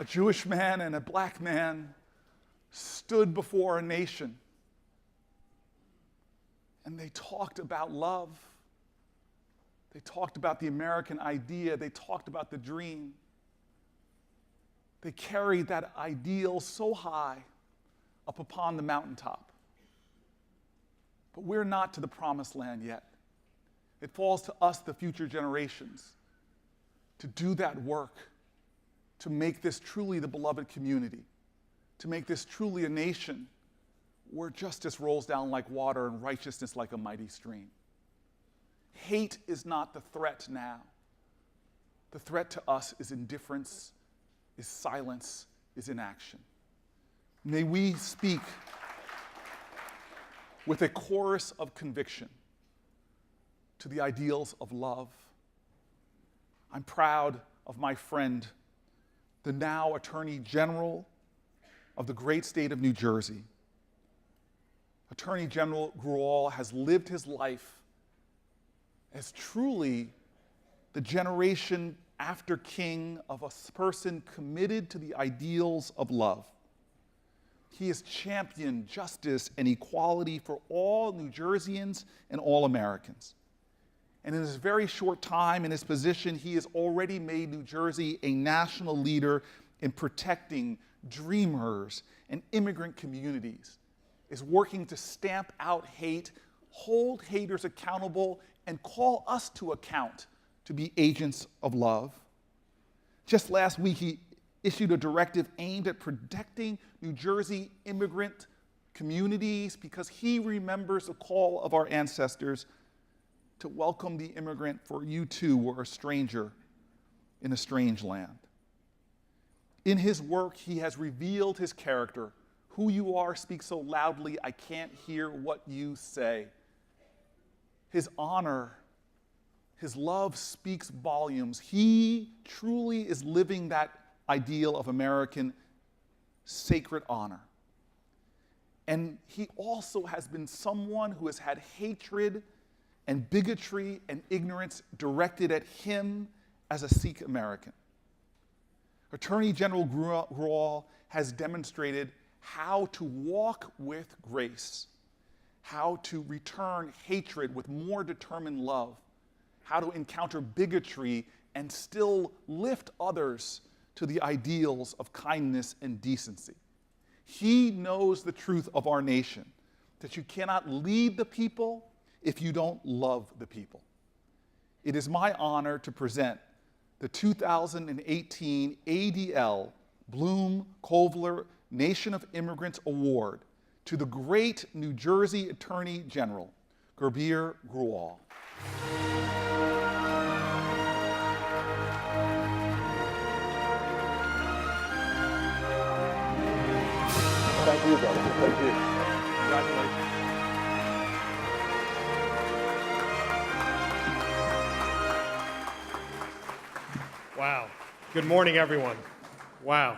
a Jewish man and a black man stood before a nation and they talked about love. They talked about the American idea. They talked about the dream. They carried that ideal so high up upon the mountaintop. But we're not to the promised land yet. It falls to us, the future generations, to do that work, to make this truly the beloved community, to make this truly a nation where justice rolls down like water and righteousness like a mighty stream. Hate is not the threat now. The threat to us is indifference, is silence, is inaction. May we speak with a chorus of conviction to the ideals of love. I'm proud of my friend, the now Attorney General of the great state of New Jersey. Attorney General Grewal has lived his life as truly the generation after King of a person committed to the ideals of love. He has championed justice and equality for all New Jerseyans and all Americans. And in his very short time in his position, he has already made New Jersey a national leader in protecting dreamers and immigrant communities, is working to stamp out hate, hold haters accountable, and call us to account to be agents of love. Just last week, he issued a directive aimed at protecting New Jersey immigrant communities because he remembers the call of our ancestors to welcome the immigrant, for you too were a stranger in a strange land. In his work, he has revealed his character. Who you are speaks so loudly, I can't hear what you say. His honor, his love speaks volumes. He truly is living that ideal of American sacred honor. And he also has been someone who has had hatred and bigotry and ignorance directed at him as a Sikh American. Attorney General Grewal has demonstrated how to walk with grace, how to return hatred with more determined love, how to encounter bigotry and still lift others to the ideals of kindness and decency. He knows the truth of our nation, that you cannot lead the people if you don't love the people. It is my honor to present the 2018 ADL Blum Kovler Nation of Immigrants Award to the great New Jersey Attorney General, Gurbir Grewal. Thank you, brother. Thank you. Congratulations. Wow. Good morning, everyone. Wow.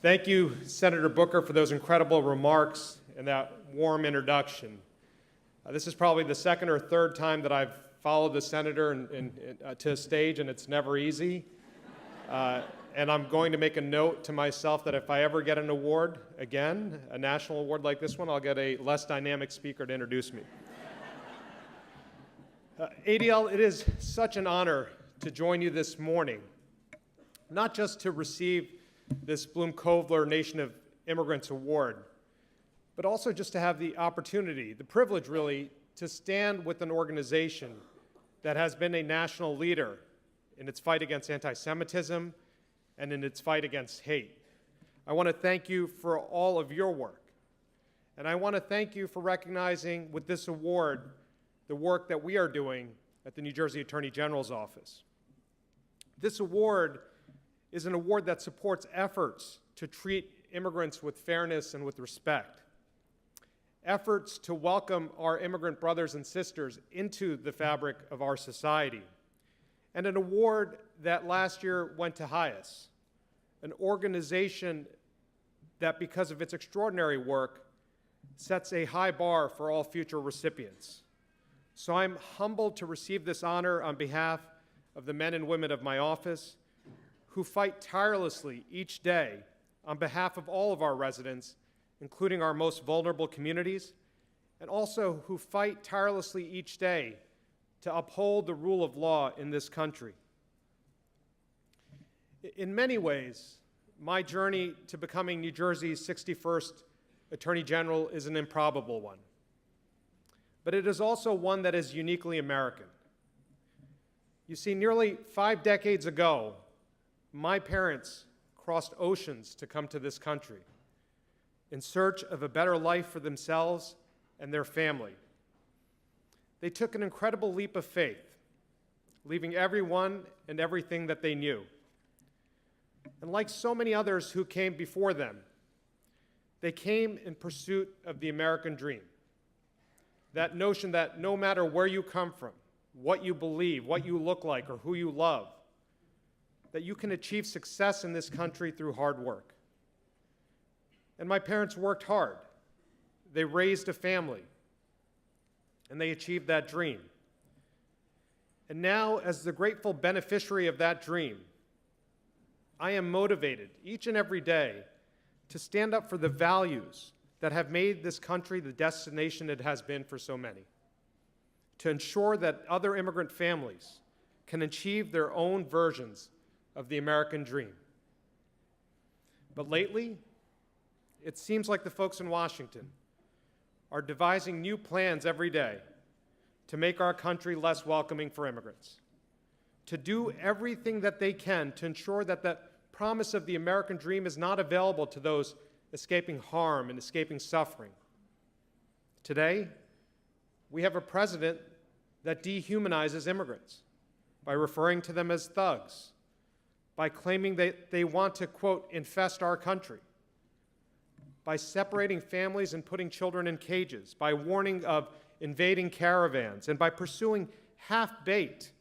Thank you, Senator Booker, for those incredible remarks and that warm introduction. This is probably the second or third time that I've followed the senator to a stage, and it's never easy. And I'm going to make a note to myself that if I ever get an award again, a national award like this one, I'll get a less dynamic speaker to introduce me. ADL, it is such an honor to join you this morning, not just to receive this Blum Kovler Nation of Immigrants Award, but also just to have the opportunity, the privilege really, to stand with an organization that has been a national leader in its fight against anti-Semitism and in its fight against hate. I want to thank you for all of your work. And I want to thank you for recognizing with this award the work that we are doing at the New Jersey Attorney General's office. This award is an award that supports efforts to treat immigrants with fairness and with respect, efforts to welcome our immigrant brothers and sisters into the fabric of our society, and an award that last year went to HIAS, an organization that, because of its extraordinary work, sets a high bar for all future recipients. So I'm humbled to receive this honor on behalf of the men and women of my office, who fight tirelessly each day on behalf of all of our residents, including our most vulnerable communities, and also who fight tirelessly each day to uphold the rule of law in this country. In many ways, my journey to becoming New Jersey's 61st Attorney General is an improbable one. But it is also one that is uniquely American. You see, nearly 5 decades ago, my parents crossed oceans to come to this country in search of a better life for themselves and their family. They took an incredible leap of faith, leaving everyone and everything that they knew. And like so many others who came before them, they came in pursuit of the American dream. That notion that no matter where you come from, what you believe, what you look like, or who you love, that you can achieve success in this country through hard work. And my parents worked hard. They raised a family, and they achieved that dream. And now, as the grateful beneficiary of that dream, I am motivated each and every day to stand up for the values that have made this country the destination it has been for so many, to ensure that other immigrant families can achieve their own versions of the American dream. But lately, it seems like the folks in Washington are devising new plans every day to make our country less welcoming for immigrants, to do everything that they can to ensure that the promise of the American dream is not available to those escaping harm and escaping suffering. Today, we have a president that dehumanizes immigrants by referring to them as thugs, by claiming that they want to, quote, infest our country, by separating families and putting children in cages, by warning of invading caravans, and by pursuing half-baked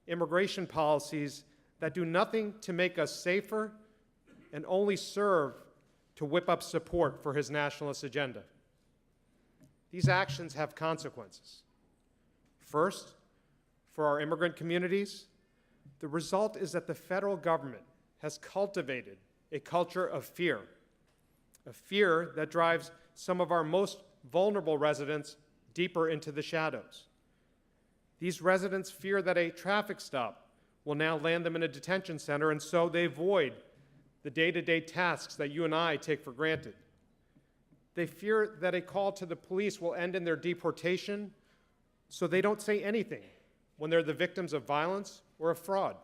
immigration policies that do nothing to make us safer and only serve to whip up support for his nationalist agenda. These actions have consequences. First, for our immigrant communities, the result is that the federal government has cultivated a culture of fear, a fear that drives some of our most vulnerable residents deeper into the shadows. These residents fear that a traffic stop will now land them in a detention center, and so they avoid the day-to-day tasks that you and I take for granted. They fear that a call to the police will end in their deportation, so they don't say anything when they're the victims of violence or of fraud.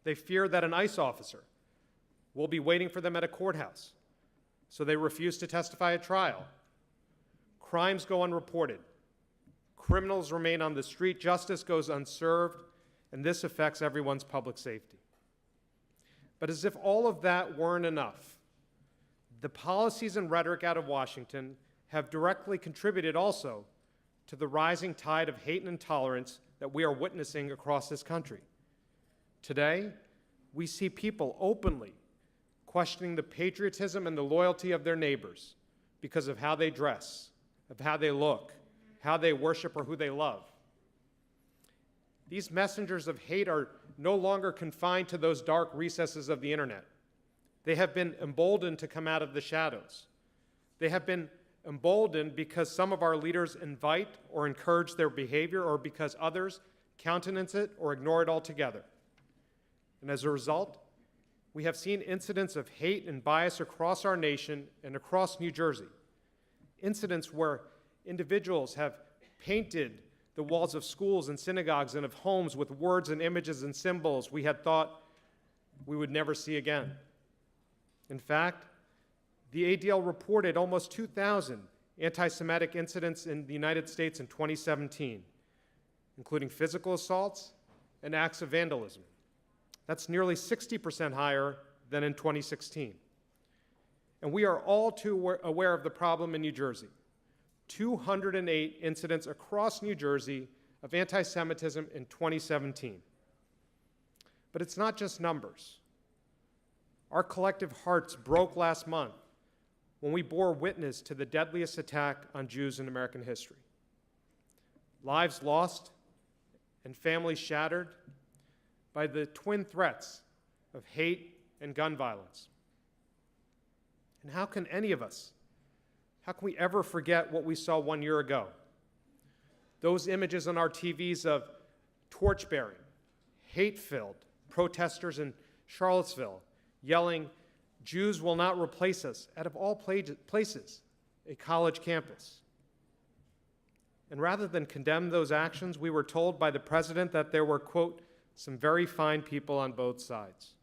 They fear that an ICE officer will be waiting for them at a courthouse, so they refuse to testify at trial. Crimes go unreported. Criminals remain on the street. Justice goes unserved, and this affects everyone's public safety. But as if all of that weren't enough, the policies and rhetoric out of Washington have directly contributed also to the rising tide of hate and intolerance that we are witnessing across this country. Today, we see people openly questioning the patriotism and the loyalty of their neighbors because of how they dress, of how they look, how they worship, or who they love. These messengers of hate are no longer confined to those dark recesses of the internet. They have been emboldened to come out of the shadows. They have been emboldened because some of our leaders invite or encourage their behavior, or because others countenance it or ignore it altogether. And as a result, we have seen incidents of hate and bias across our nation and across New Jersey. Incidents where individuals have painted the walls of schools and synagogues and of homes with words and images and symbols we had thought we would never see again. In fact, the ADL reported almost 2,000 anti-Semitic incidents in the United States in 2017, including physical assaults and acts of vandalism. That's nearly 60% higher than in 2016. And we are all too aware of the problem in New Jersey. 208 incidents across New Jersey of anti-Semitism in 2017. But it's not just numbers. Our collective hearts broke last month when we bore witness to the deadliest attack on Jews in American history. Lives lost and families shattered by the twin threats of hate and gun violence. And how can any of us, how can we ever forget what we saw 1 year ago? Those images on our TVs of torch-bearing, hate-filled protesters in Charlottesville yelling, "Jews will not replace us," out of all places, a college campus. And rather than condemn those actions, we were told by the president that there were, quote, "some very fine people on both sides."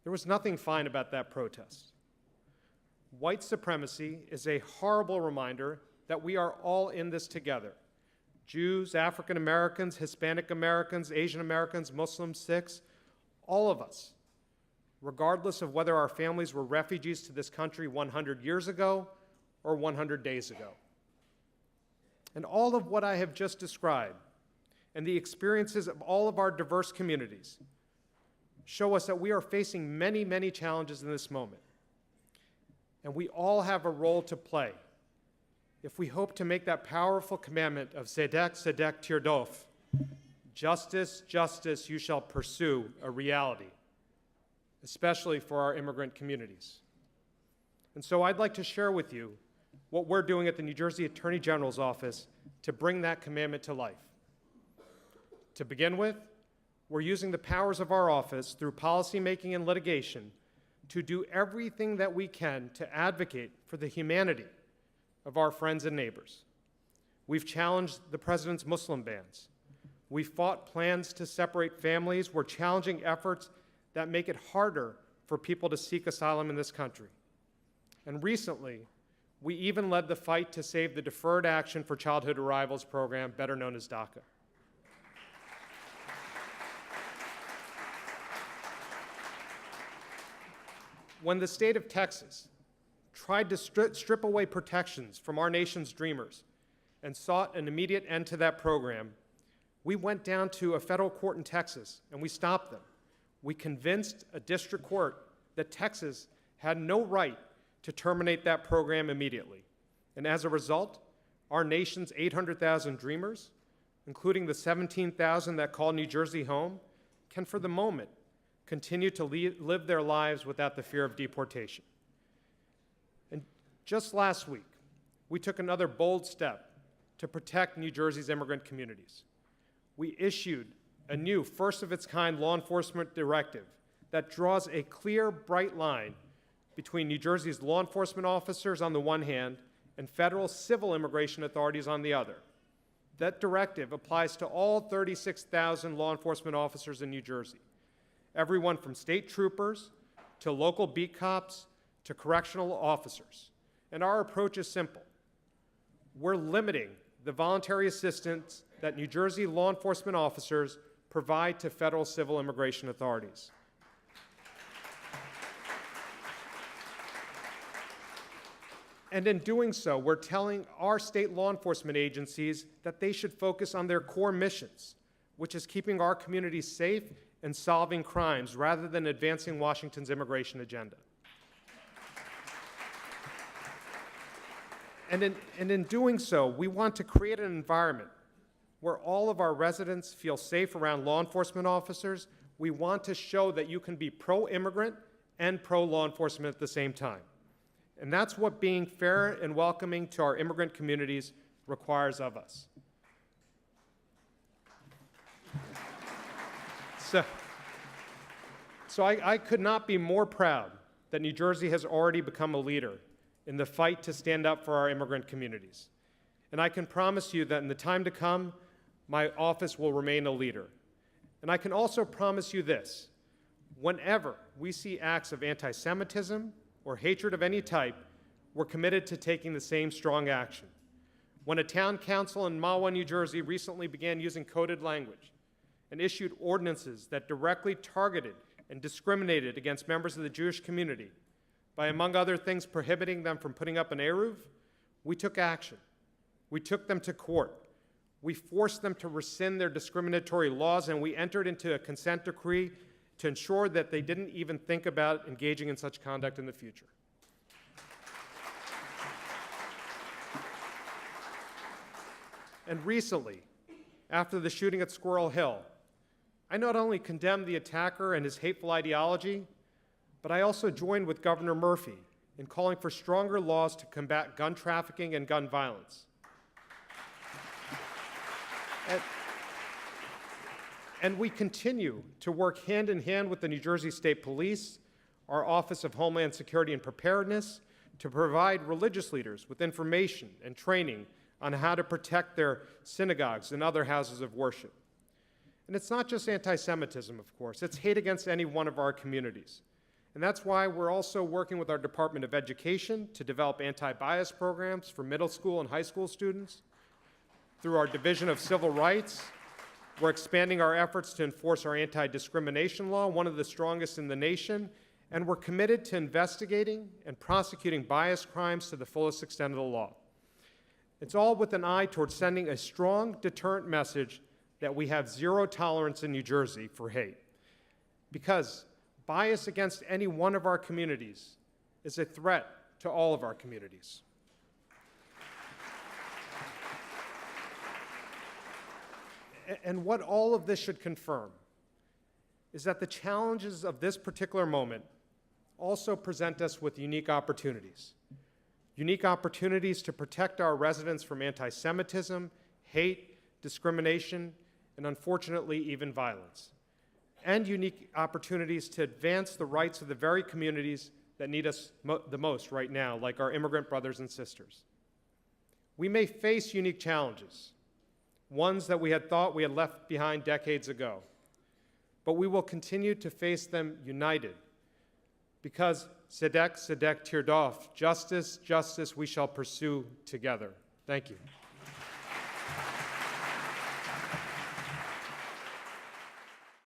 There was nothing fine about that protest. White supremacy is a horrible reminder that we are all in this together. Jews, African Americans, Hispanic Americans, Asian Americans, Muslims, Sikhs, all of us, regardless of whether our families were refugees to this country 100 years ago or 100 days ago. And all of what I have just described and the experiences of all of our diverse communities show us that we are facing many, many challenges in this moment. And we all have a role to play if we hope to make that powerful commandment of Tzedek, Tzedek Tirdof, justice, justice you shall pursue, a reality, especially for our immigrant communities. And so I'd like to share with you what we're doing at the New Jersey Attorney General's office to bring that commandment to life. To begin with, we're using the powers of our office through policymaking and litigation to do everything that we can to advocate for the humanity of our friends and neighbors. We've challenged the president's Muslim bans. We fought plans to separate families. We're challenging efforts that make it harder for people to seek asylum in this country. And recently, we even led the fight to save the Deferred Action for Childhood Arrivals program, better known as DACA. When the state of Texas tried to strip away protections from our nation's dreamers and sought an immediate end to that program, we went down to a federal court in Texas and we stopped them. We convinced a district court that Texas had no right to terminate that program immediately. And as a result, our nation's 800,000 dreamers, including the 17,000 that call New Jersey home, can for the moment continue to live their lives without the fear of deportation. And just last week, we took another bold step to protect New Jersey's immigrant communities. We issued a new first-of-its-kind law enforcement directive that draws a clear, bright line between New Jersey's law enforcement officers on the one hand and federal civil immigration authorities on the other. That directive applies to all 36,000 law enforcement officers in New Jersey, everyone from state troopers to local beat cops to correctional officers. And our approach is simple. We're limiting the voluntary assistance that New Jersey law enforcement officers provide to federal civil immigration authorities. And in doing so, we're telling our state law enforcement agencies that they should focus on their core missions, which is keeping our communities safe and solving crimes rather than advancing Washington's immigration agenda. And in doing so, we want to create an environment where all of our residents feel safe around law enforcement officers. We want to show that you can be pro-immigrant and pro-law enforcement at the same time. And that's what being fair and welcoming to our immigrant communities requires of us. So I could not be more proud that New Jersey has already become a leader in the fight to stand up for our immigrant communities. And I can promise you that in the time to come, my office will remain a leader. And I can also promise you this: whenever we see acts of anti-Semitism or hatred of any type, we're committed to taking the same strong action. When a town council in Mahwah, New Jersey recently began using coded language and issued ordinances that directly targeted and discriminated against members of the Jewish community by, among other things, prohibiting them from putting up an eruv, we took action. We took them to court. We forced them to rescind their discriminatory laws, and we entered into a consent decree to ensure that they didn't even think about engaging in such conduct in the future. And recently, after the shooting at Squirrel Hill, I not only condemn the attacker and his hateful ideology, but I also joined with Governor Murphy in calling for stronger laws to combat gun trafficking and gun violence. And we continue to work hand in hand with the New Jersey State Police, our Office of Homeland Security and Preparedness, to provide religious leaders with information and training on how to protect their synagogues and other houses of worship. And it's not just anti-Semitism, of course. It's hate against any one of our communities. And that's why we're also working with our Department of Education to develop anti-bias programs for middle school and high school students. Through our Division of Civil Rights, we're expanding our efforts to enforce our anti-discrimination law, one of the strongest in the nation, and we're committed to investigating and prosecuting bias crimes to the fullest extent of the law. It's all with an eye towards sending a strong deterrent message that we have zero tolerance in New Jersey for hate. Because bias against any one of our communities is a threat to all of our communities. And what all of this should confirm is that the challenges of this particular moment also present us with unique opportunities. Unique opportunities to protect our residents from anti-Semitism, hate, discrimination, and unfortunately even violence. And unique opportunities to advance the rights of the very communities that need us the most right now, like our immigrant brothers and sisters. We may face unique challenges, ones that we had thought we had left behind decades ago. But we will continue to face them united, because Tzedek, Tzedek Tirdof, justice, justice we shall pursue together. Thank you.